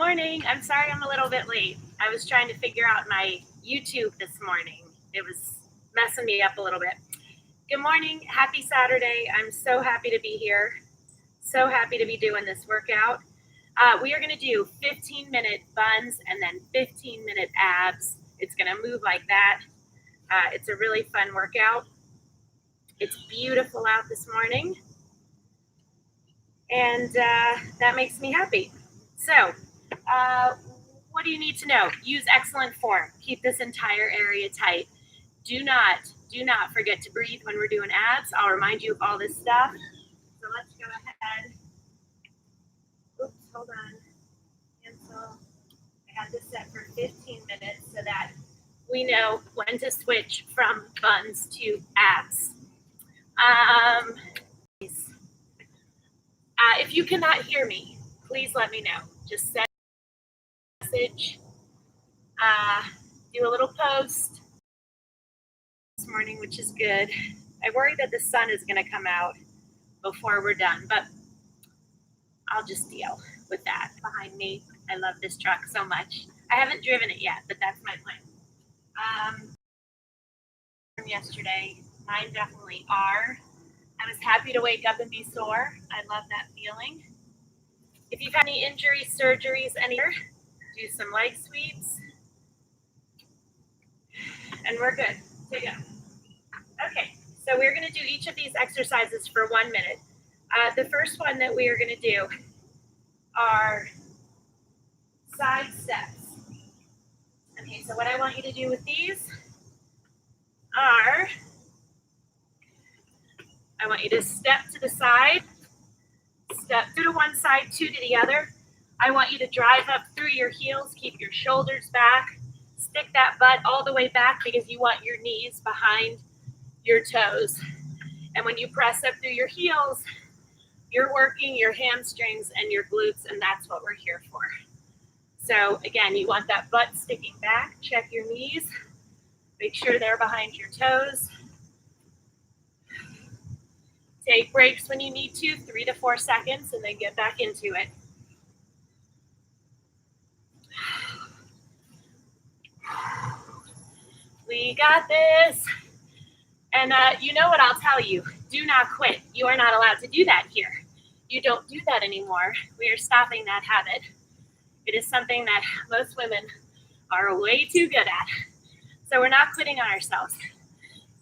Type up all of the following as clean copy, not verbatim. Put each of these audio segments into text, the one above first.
morning. I'm sorry I'm a little bit late. I was trying to figure out my YouTube this morning. It was messing me up a little bit. Good morning. Happy Saturday. I'm so happy to be here. So happy to be doing this workout. We are going to do 15-minute buns and then 15-minute abs. It's going to move like that. It's a really fun workout. It's beautiful out this morning. And that makes me happy. So, what do you need to know? Use excellent form. Keep this entire area tight. Do not forget to breathe when we're doing abs. I'll remind you of all this stuff. So let's go ahead. Oops, hold on. Cancel. I had this set for 15 minutes so that we know when to switch from buns to abs. If you cannot hear me, please let me know. Just send a message, do a little post this morning, which is good. I worry that the sun is going to come out before we're done, but I'll just deal with that. Behind me, I love this truck so much. I haven't driven it yet, but that's my plan. From yesterday, mine definitely are. I was happy to wake up and be sore. I love that feeling. If you've had any injuries, surgeries, do some leg sweeps. And we're good to go. Okay, so we're going to do each of these exercises for 1 minute. The first one that we are going to do are side steps. Okay, so what I want you to do with these are, I want you to step to the side, step two to one side, two to the other. I want you to drive up through your heels, keep your shoulders back, stick that butt all the way back because you want your knees behind your toes. And when you press up through your heels, you're working your hamstrings and your glutes, and that's what we're here for. So again, you want that butt sticking back, check your knees, make sure they're behind your toes. Take breaks when you need to, 3 to 4 seconds, and then get back into it. We got this. And you know what I'll tell you, do not quit. You are not allowed to do that here. You don't do that anymore. We are stopping that habit. It is something that most women are way too good at. So we're not quitting on ourselves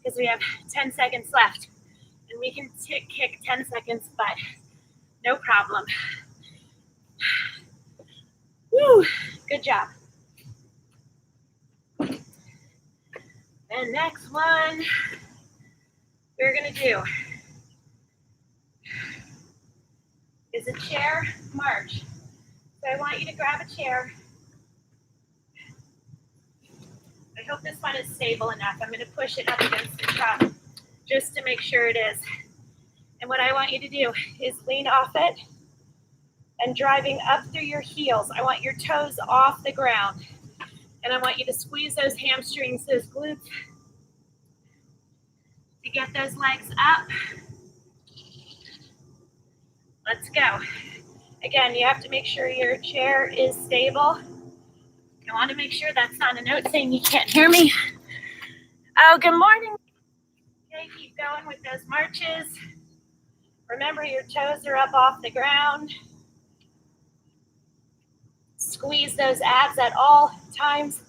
because we have 10 seconds left. And we can kick 10 seconds, but no problem. Woo, good job. And next one we're gonna do is a chair march. So I want you to grab a chair. I hope this one is stable enough. I'm gonna push it up against the truck just to make sure it is. And what I want you to do is lean off it and driving up through your heels. I want your toes off the ground. And I want you to squeeze those hamstrings, those glutes, to get those legs up. Let's go. Again, you have to make sure your chair is stable. I want to make sure that's not a note saying you can't hear me. Oh, good morning. Okay, keep going with those marches. Remember, your toes are up off the ground. Squeeze those abs at all times,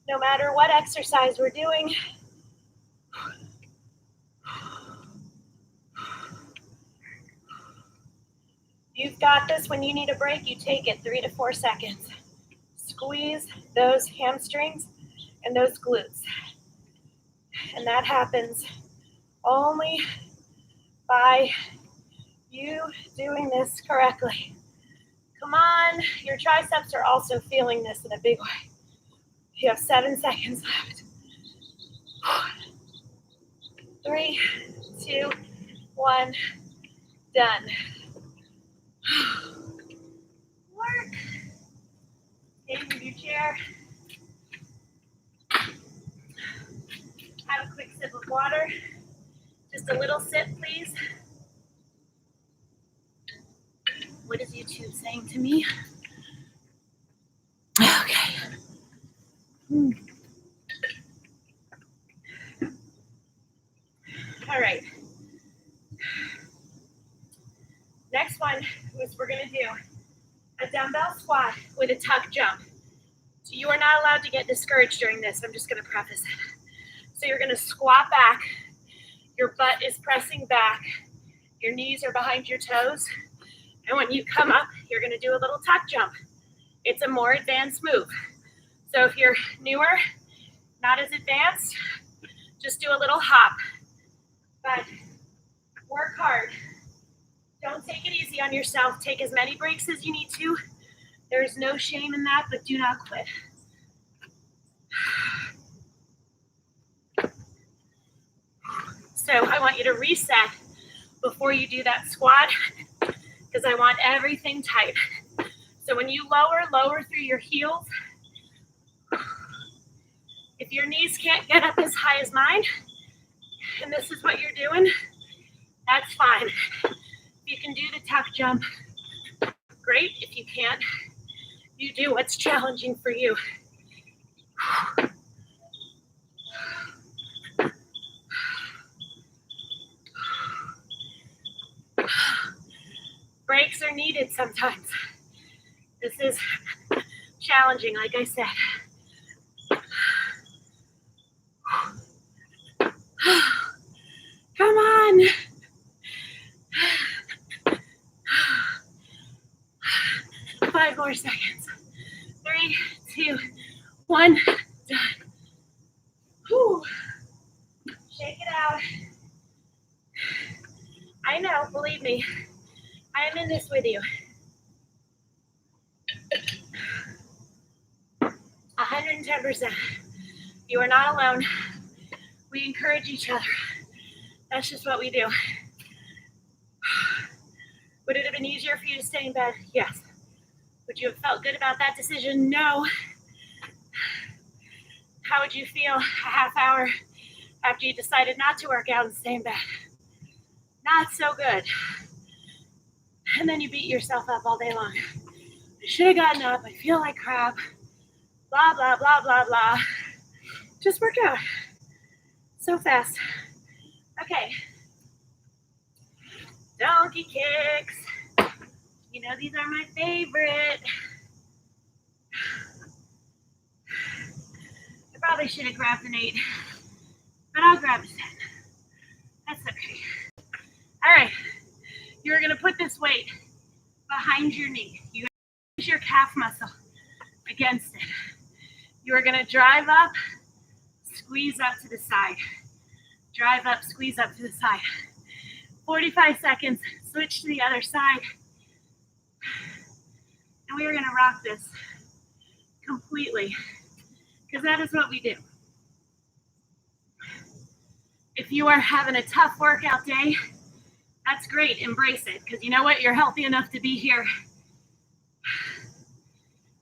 no matter what exercise we're doing. You've got this. When you need a break, you take it 3 to 4 seconds. Squeeze those hamstrings and those glutes. And that happens only by you doing this correctly. Come on, your triceps are also feeling this in a big way. You have 7 seconds left. 3, 2, 1, done. Work. Okay, move your chair. Have a quick sip of water. Just a little sip, please. What is YouTube saying to me? is we're gonna do a dumbbell squat with a tuck jump. So you are not allowed to get discouraged during this. I'm just gonna preface it. So you're gonna squat back, your butt is pressing back, your knees are behind your toes, and when you come up, you're gonna do a little tuck jump. It's a more advanced move. So if you're newer, not as advanced, just do a little hop. But work hard. Don't take it easy on yourself. Take as many breaks as you need to. There's no shame in that, but do not quit. So I want you to reset before you do that squat because I want everything tight. So when you lower through your heels. If your knees can't get up as high as mine, and this is what you're doing, that's fine. If you can do the tuck jump, great. If you can't, you do what's challenging for you. Breaks are needed sometimes. This is challenging, like I said. Come on. 5 more seconds. 3, 2, 1, done. Whew. Shake it out. I know, believe me, I am in this with you. 110%. You are not alone. We encourage each other. That's just what we do. Would it have been easier for you to stay in bed? Yes. Would you have felt good about that decision? No. How would you feel a half hour after you decided not to work out and stay in bed? Not so good. And then you beat yourself up all day long. I should have gotten up. I feel like crap. Blah, blah, blah, blah, blah. Just work out. So fast. Okay. Donkey kicks. You know, these are my favorite. I probably should have grabbed an 8, but I'll grab a 10. That's okay. All right. You're going to put this weight behind your knee. You use your calf muscle against it. You are going to drive up, squeeze up to the side. Drive up, squeeze up to the side. 45 seconds, switch to the other side. And we are going to rock this completely because that is what we do. If you are having a tough workout day, that's great. Embrace it because you know what? You're healthy enough to be here.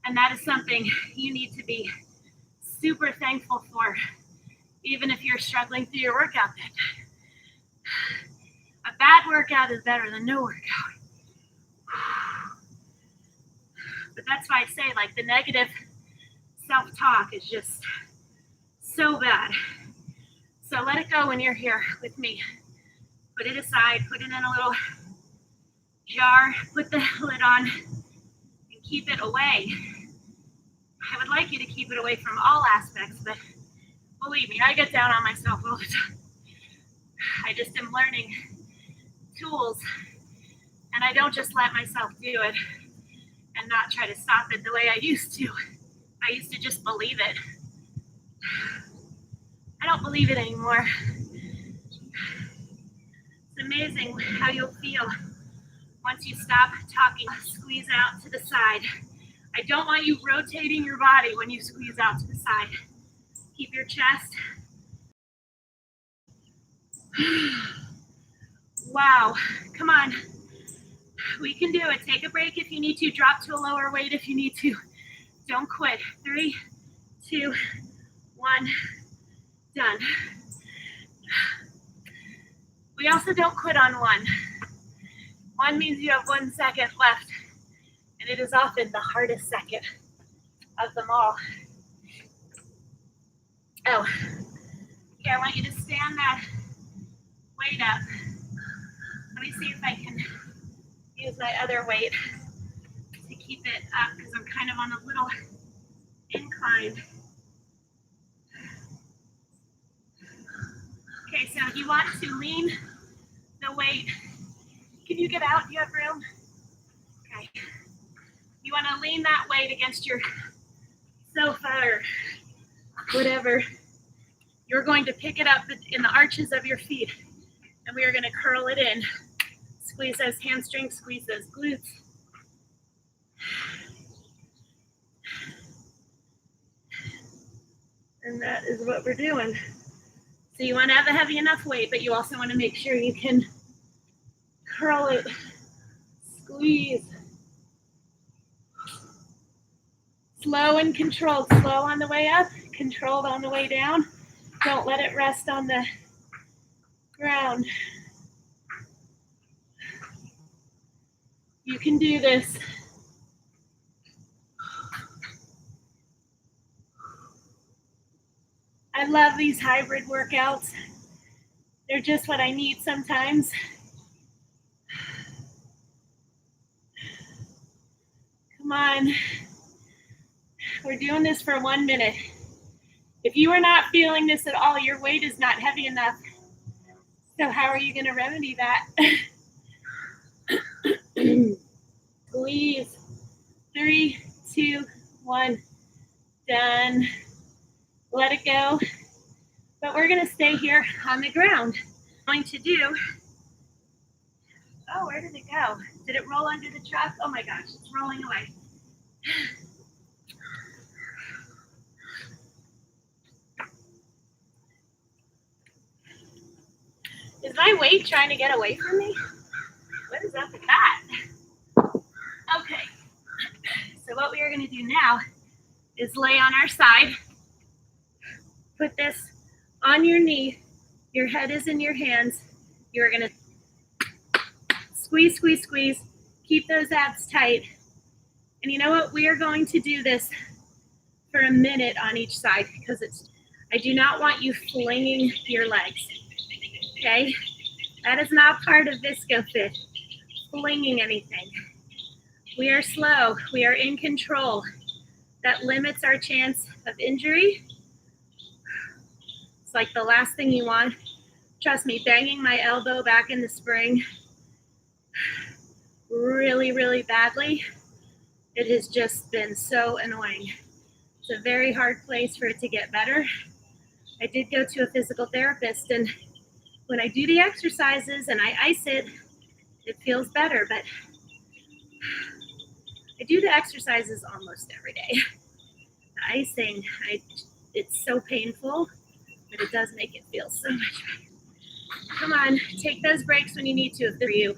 And that is something you need to be super thankful for, even if you're struggling through your workout that day. A bad workout is better than no workout. But that's why I say, like, the negative self-talk is just so bad. So let it go when you're here with me. Put it aside, put it in a little jar, put the lid on, and keep it away. I would like you to keep it away from all aspects, but believe me, I get down on myself all the time. I just am learning tools, and I don't just let myself do it and not try to stop it the way I used to. I used to just believe it. I don't believe it anymore. It's amazing how you'll feel once you stop talking. Squeeze out to the side. I don't want you rotating your body when you squeeze out to the side. Keep your chest. Wow, come on. We can do it. Take a break if you need to. Drop to a lower weight if you need to. Don't quit. 3, 2, 1, done. We also don't quit on 1. 1 means you have 1 second left, and it is often the hardest second of them all. Oh, okay, I want you to stand that weight up. Let me see if I can use my other weight to keep it up because I'm kind of on a little incline. Okay, so you want to lean the weight. Can you get out? Do you have room? Okay. You want to lean that weight against your sofa or whatever. You're going to pick it up in the arches of your feet, and we are going to curl it in. Squeeze those hamstrings, squeeze those glutes. And that is what we're doing. So you want to have a heavy enough weight, but you also want to make sure you can curl it, squeeze. Slow and controlled. Slow on the way up, controlled on the way down. Don't let it rest on the ground. You can do this. I love these hybrid workouts. They're just what I need sometimes. Come on. We're doing this for 1 minute. If you are not feeling this at all, your weight is not heavy enough. So how are you going to remedy that? Squeeze. 3, 2, 1. Done. Let it go. But we're going to stay here on the ground. Going to do. Oh, where did it go? Did it roll under the truck? Oh my gosh, it's rolling away. Is my weight trying to get away from me? What is up with that? Okay. So what we are going to do now is lay on our side. Put this on your knee. Your head is in your hands. You're going to squeeze, squeeze, squeeze. Keep those abs tight. And you know what? We are going to do this for a minute on each side because I do not want you flinging your legs. Okay? That is not part of ViscoFit. Flinging anything. We are slow. We are in control. That limits our chance of injury. It's like the last thing you want. Trust me, banging my elbow back in the spring really, really badly. It has just been so annoying. It's a very hard place for it to get better. I did go to a physical therapist, and when I do the exercises and I ice it, it feels better, but I do the exercises almost every day. The icing, it's so painful, but it does make it feel so much better. Come on, take those breaks when you need to. If they're you,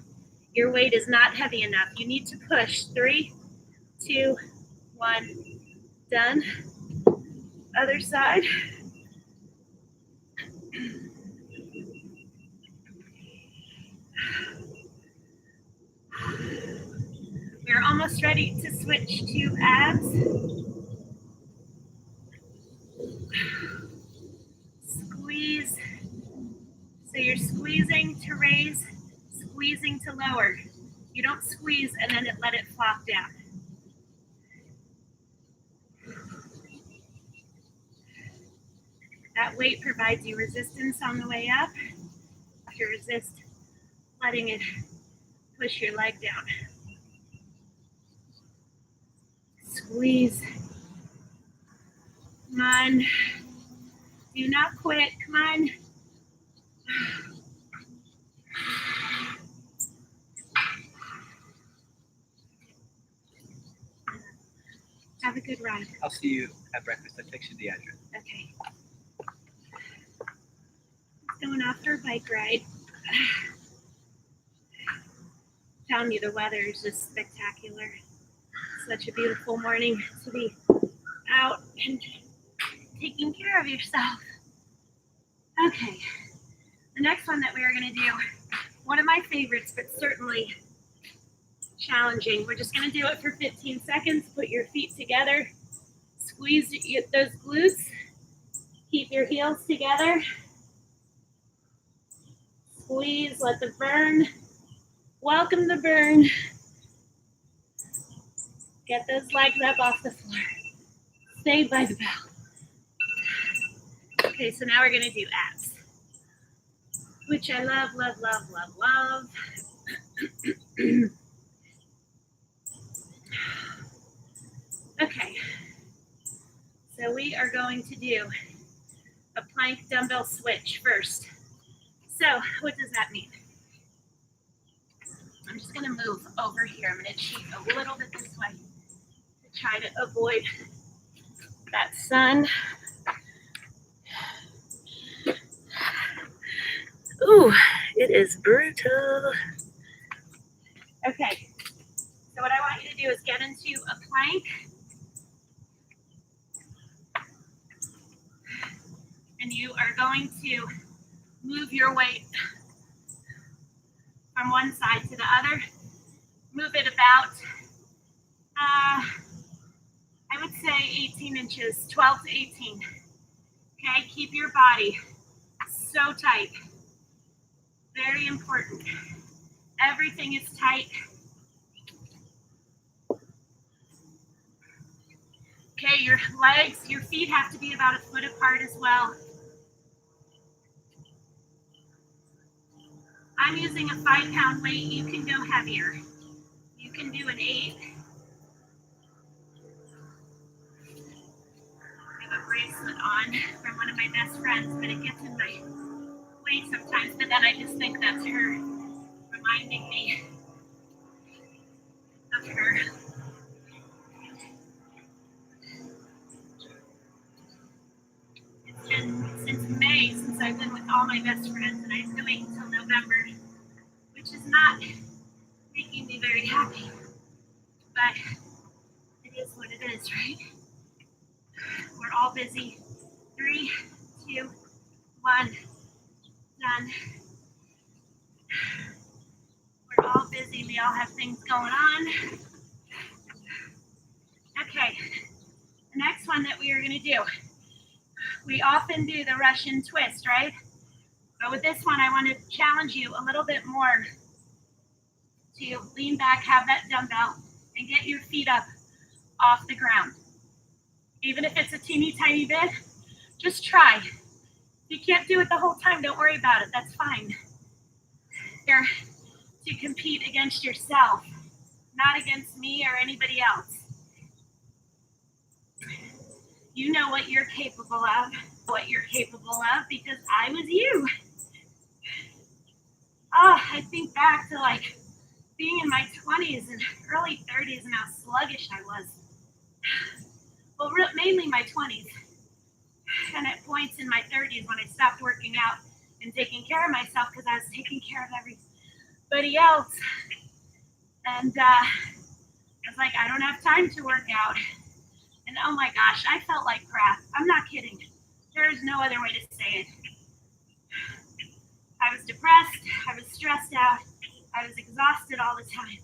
your weight is not heavy enough. You need to push. 3, 2, 1, done. Other side. We're almost ready to switch to abs. Squeeze. So you're squeezing to raise, squeezing to lower. You don't squeeze and then let it flop down. That weight provides you resistance on the way up. You resist letting it push your leg down. Squeeze. Come on. Do not quit. Come on. Have a good ride. I'll see you at breakfast. I text you the address. Okay. Going off for a bike ride. Telling you the weather is just spectacular. Such a beautiful morning to be out and taking care of yourself. Okay. The next one that we are going to do, one of my favorites, but certainly challenging. We're just going to do it for 15 seconds. Put your feet together. Squeeze those glutes. Keep your heels together. Squeeze, let the burn. Welcome the burn. Get those legs up off the floor. Stay by the bell. Okay, so now we're gonna do abs, which I love, love, love, love, love. Okay, so we are going to do a plank dumbbell switch first. So what does that mean? I'm just gonna move over here. I'm gonna cheat a little bit this way to try to avoid that sun. Ooh, it is brutal. Okay, so what I want you to do is get into a plank. And you are going to move your weight from one side to the other. Move it about, I would say 18 inches, 12 to 18. Okay, keep your body so tight. Very important. Everything is tight. Okay, your legs, your feet have to be about a foot apart as well. I'm using a 5-pound weight. You can go heavier. You can do an 8. I have a bracelet on from one of my best friends, but it gets in my way sometimes. But then I just think that's her reminding me of her. It's been since May since I've been with all my best friends, and I have to wait until November, which is not making me very happy. But it is what it is, right? We're all busy. 3, 2, 1, done. We're all busy. We all have things going on. Okay, the next one that we are going to do, we often do the Russian twist, right? But with this one, I want to challenge you a little bit more to lean back, have that dumbbell, and get your feet up off the ground. Even if it's a teeny tiny bit, just try. If you can't do it the whole time, don't worry about it. That's fine. You're to compete against yourself, not against me or anybody else. You know what you're capable of, because I was you. Oh, I think back to like being in my 20s and early 30s and how sluggish I was. Well, mainly my 20s. And at points in my 30s when I stopped working out and taking care of myself because I was taking care of everybody else. And I was like, I don't have time to work out. And oh my gosh, I felt like crap. I'm not kidding. There's no other way to say it. I was depressed. I was stressed out. I was exhausted all the time.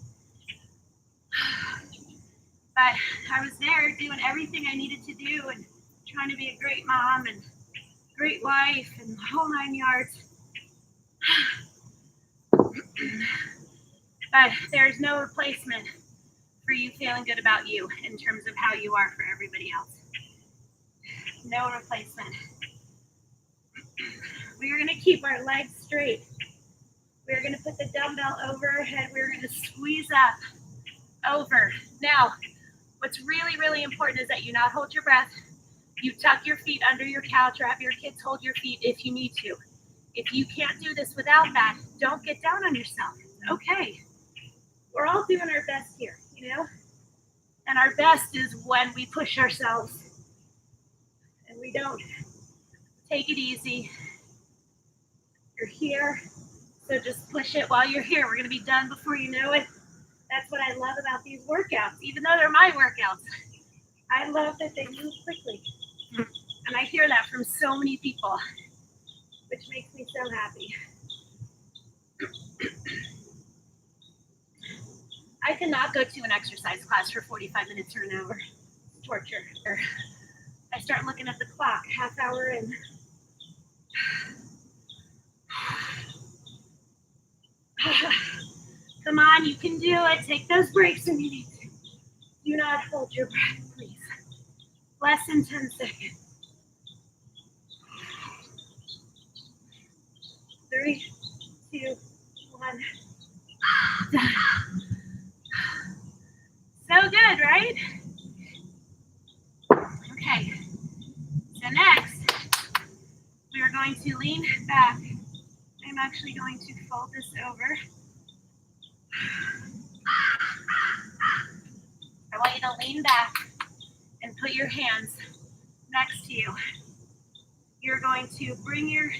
But I was there doing everything I needed to do and trying to be a great mom and great wife and the whole 9 yards. But there's no replacement for you feeling good about you in terms of how you are for everybody else. No replacement. We're going to keep our legs straight. We're going to put the dumbbell over our head. We're going to squeeze up, over. Now, what's really, really important is that you not hold your breath. You tuck your feet under your couch or have your kids hold your feet if you need to. If you can't do this without that, don't get down on yourself. Okay. We're all doing our best here, you know? And our best is when we push ourselves and we don't take it easy. You're here, so just push it while you're here. We're going to be done before you know it. That's what I love about these workouts, even though they're my workouts. I love that they move quickly. And I hear that from so many people, which makes me so happy. I cannot go to an exercise class for 45 minutes or an hour. It's torture. I start looking at the clock, half hour in. Come on, you can do it. Take those breaks when you need to. Do not hold your breath, please. Less than 10 seconds. 3, 2, 1. Done. So good, right? Okay. So next, we are going to lean back. I'm actually going to fold this over. I want you to lean back and put your hands next to you. You're going to bring your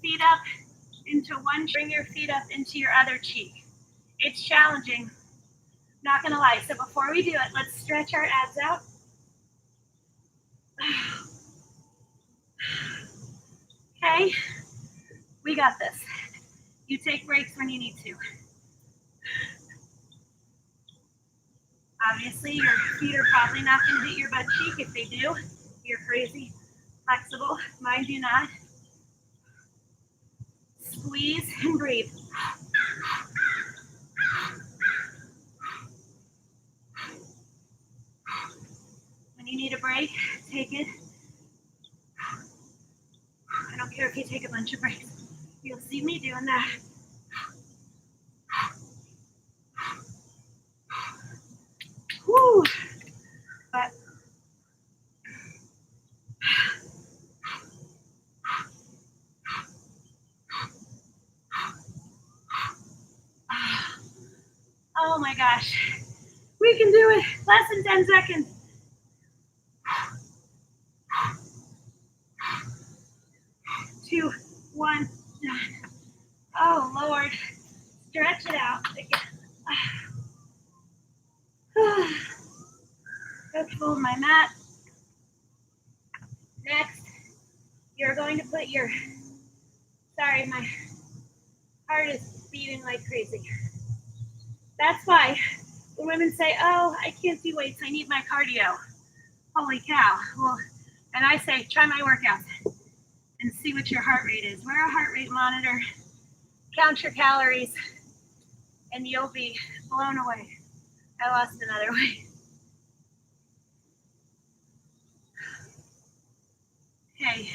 feet up into one, bring your feet up into your other cheek. It's challenging, not gonna lie. So before we do it, let's stretch our abs out. Okay, we got this. You take breaks when you need to. Obviously, your feet are probably not gonna hit your butt cheek. If they do, you're crazy. Flexible, mine do not. Squeeze and breathe. When you need a break, take it. I don't care if you take a bunch of breaks. You'll see me doing that. Woo! But oh my gosh, we can do it. Less than 10 seconds. 2, 1, done. Oh Lord, stretch it out again. Go fold my mat. Next, you're going to put your, sorry, my heart is beating like crazy. That's why when women say, oh, I can't do weights, I need my cardio. Holy cow. Well, and I say, try my workout and see what your heart rate is. Wear a heart rate monitor, count your calories, and you'll be blown away. I lost another weight. Okay.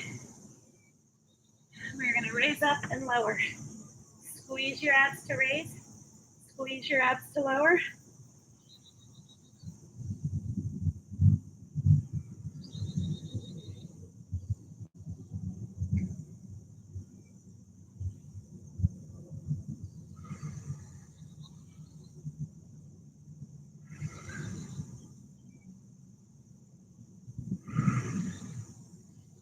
We're going to raise up and lower. Squeeze your abs to raise. Squeeze your abs to lower.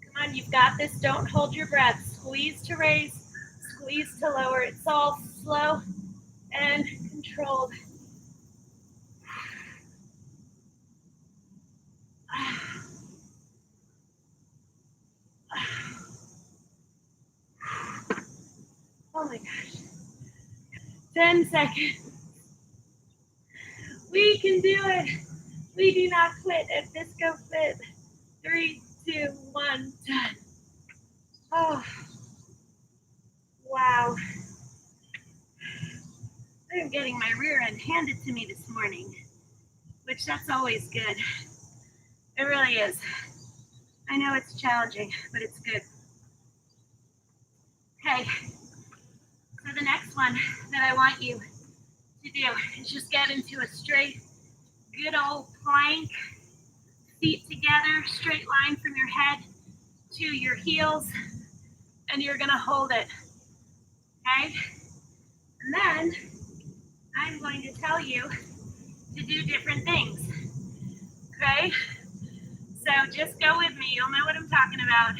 Come on, you've got this. Don't hold your breath. Squeeze to raise, squeeze to lower. It's all slow and controlled. Oh my gosh. 10 seconds. We can do it. We do not quit at Disco Fit. 3, 2, 1, done. Oh, wow. I'm getting my rear end handed to me this morning, which that's always good. It really is. I know it's challenging, but it's good. Okay, so the next one that I want you to do is just get into a straight, good old plank, feet together, straight line from your head to your heels, and you're gonna hold it, okay? And then I'm going to tell you to do different things, okay? So just go with me, you'll know what I'm talking about.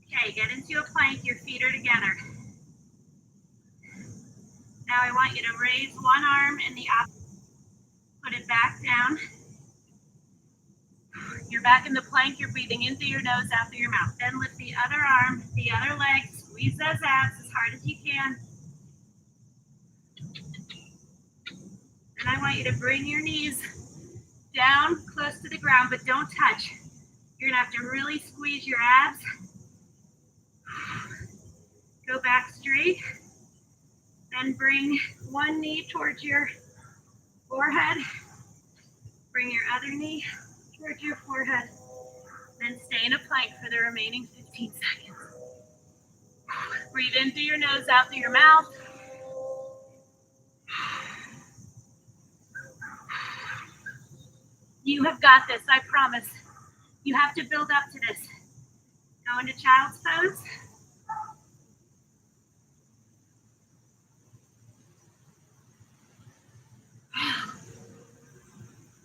Okay, get into a plank, your feet are together. Now I want you to raise one arm and the opposite. Put it back down. You're back in the plank, you're breathing in through your nose, out through your mouth. Then lift the other arm, the other leg, squeeze those abs as hard as you can. And I want you to bring your knees down close to the ground, but don't touch. You're gonna have to really squeeze your abs. Go back straight. Then bring one knee towards your forehead. Bring your other knee towards your forehead. Then stay in a plank for the remaining 15 seconds. Breathe in through your nose, out through your mouth. You have got this, I promise. You have to build up to this. Go into child's pose.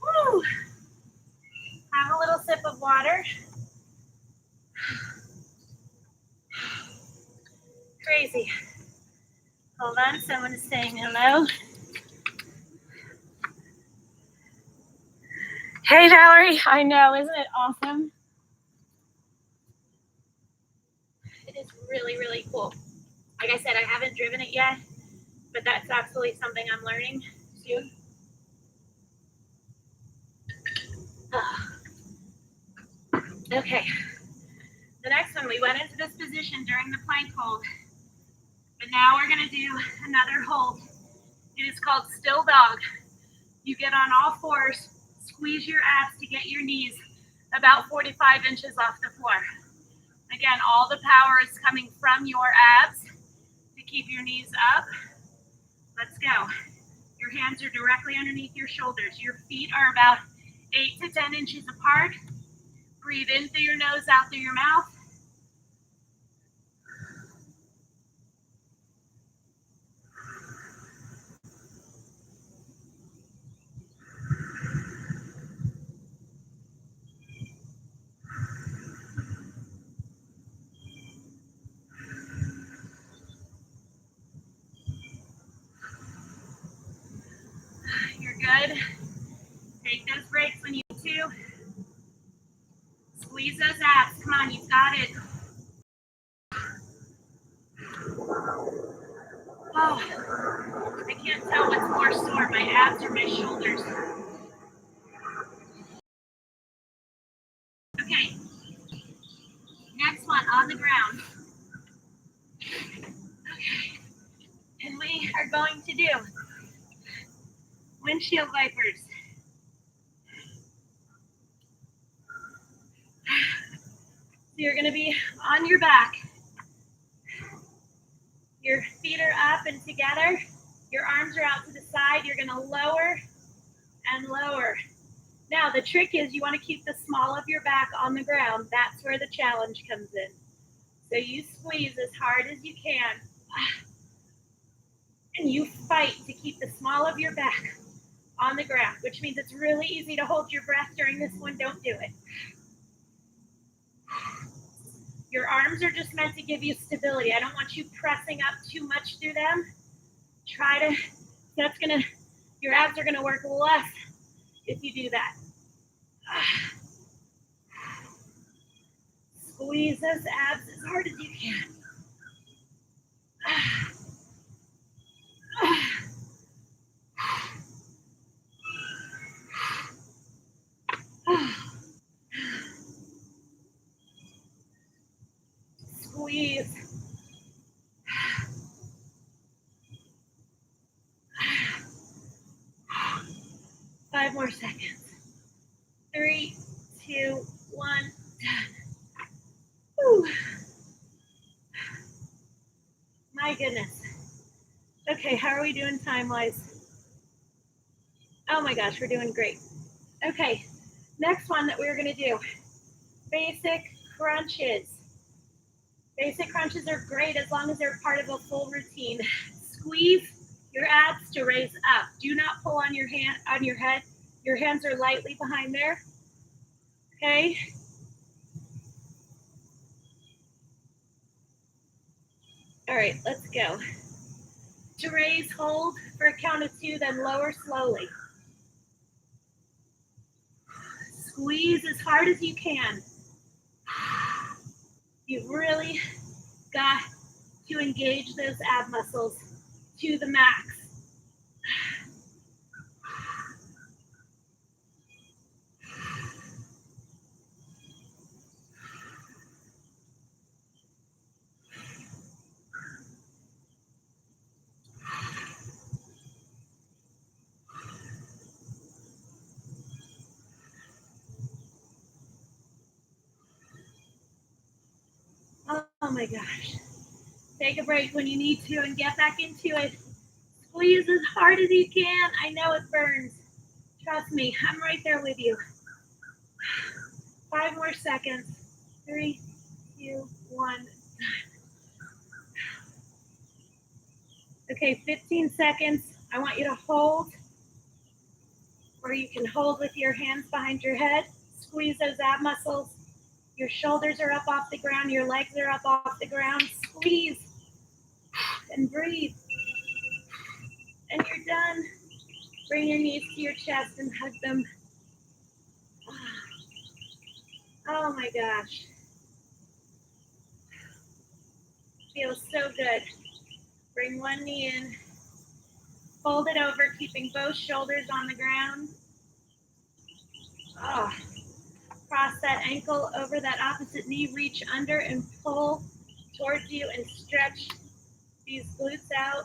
Woo. Have a little sip of water. Crazy. Hold on, someone is saying hello. Hey Valerie, I know, isn't it awesome? It is really, really cool. Like I said, I haven't driven it yet, but that's absolutely something I'm learning soon. Okay, the next one, we went into this position during the plank hold, but now we're gonna do another hold. It is called still dog. You get on all fours, squeeze your abs to get your knees about 45 inches off the floor. Again, all the power is coming from your abs to keep your knees up. Let's go. Your hands are directly underneath your shoulders. Your feet are about 8 to 10 inches apart. Breathe in through your nose, out through your mouth. You're good. Take those breaks when you need to. Squeeze those abs. Come on, you've got it. Oh, I can't tell what's more sore, my abs or my shoulders. Okay, next one on the ground. Okay, and we are going to do windshield wipers. So you're going to be on your back. Your feet are up and together. Your arms are out to the side. You're going to lower and lower. Now, the trick is you want to keep the small of your back on the ground. That's where the challenge comes in. So you squeeze as hard as you can. And you fight to keep the small of your back on the ground, which means it's really easy to hold your breath during this one. Don't do it. Your arms are just meant to give you stability. I don't want you pressing up too much through them. Your abs are gonna work less if you do that. Squeeze those abs as hard as you can. Squeeze. 5 more seconds. 3, 2, 1, done. Whew. My goodness. Okay, how are we doing time-wise? Oh my gosh, we're doing great. Okay, next one that we're gonna do, basic crunches. Basic crunches are great as long as they're part of a full routine. Squeeze your abs to raise up. Do not pull on your head. Your hands are lightly behind there. Okay. All right, let's go. To raise, hold for a count of 2, then lower slowly. Squeeze as hard as you can. You've really got to engage those ab muscles to the max. my gosh. Take a break when you need to and get back into it. Squeeze as hard as you can. I know it burns. Trust me, I'm right there with you. 5 more seconds. 3, 2, 1. Okay, 15 seconds. I want you to hold, or you can hold with your hands behind your head. Squeeze those ab muscles. Your shoulders are up off the ground. Your legs are up off the ground. Squeeze and breathe. And you're done. Bring your knees to your chest and hug them. Oh my gosh. Feels so good. Bring one knee in. Fold it over, keeping both shoulders on the ground. Oh. Cross that ankle over that opposite knee. Reach under and pull towards you and stretch these glutes out.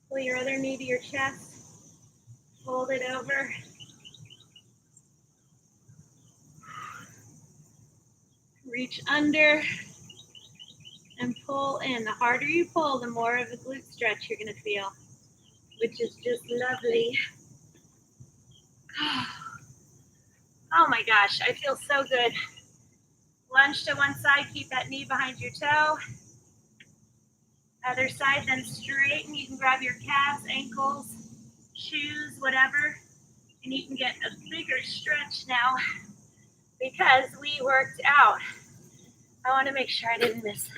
Pull your other knee to your chest. Fold it over. Reach under and pull in. The harder you pull, the more of a glute stretch you're going to feel, which is just lovely. Oh my gosh, I feel so good. Lunge to one side, keep that knee behind your toe. Other side, then straighten. You can grab your calves, ankles, shoes, whatever, and you can get a bigger stretch now because we worked out. I want to make sure I didn't miss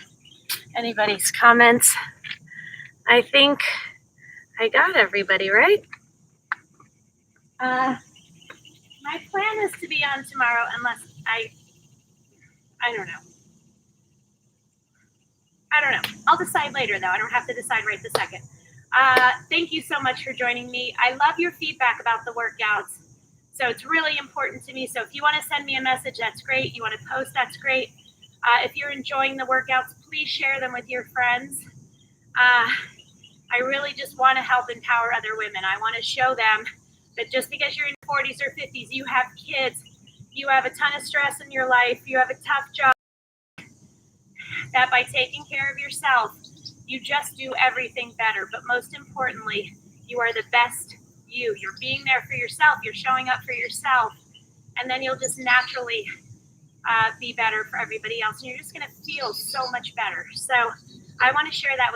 anybody's comments. I think I got everybody right. My plan is to be on tomorrow unless I don't know. I'll decide later though. I don't have to decide right this second. Thank you so much for joining me. I love your feedback about the workouts. So it's really important to me. So if you want to send me a message, that's great. You want to post, that's great. If you're enjoying the workouts, please share them with your friends. I really just want to help empower other women. I want to show them that just because you're in your 40s or 50s, you have kids, you have a ton of stress in your life, you have a tough job, that by taking care of yourself, you just do everything better. But most importantly, you are the best you. You're being there for yourself. You're showing up for yourself. And then you'll just naturally be better for everybody else. And you're just going to feel so much better. So I want to share that with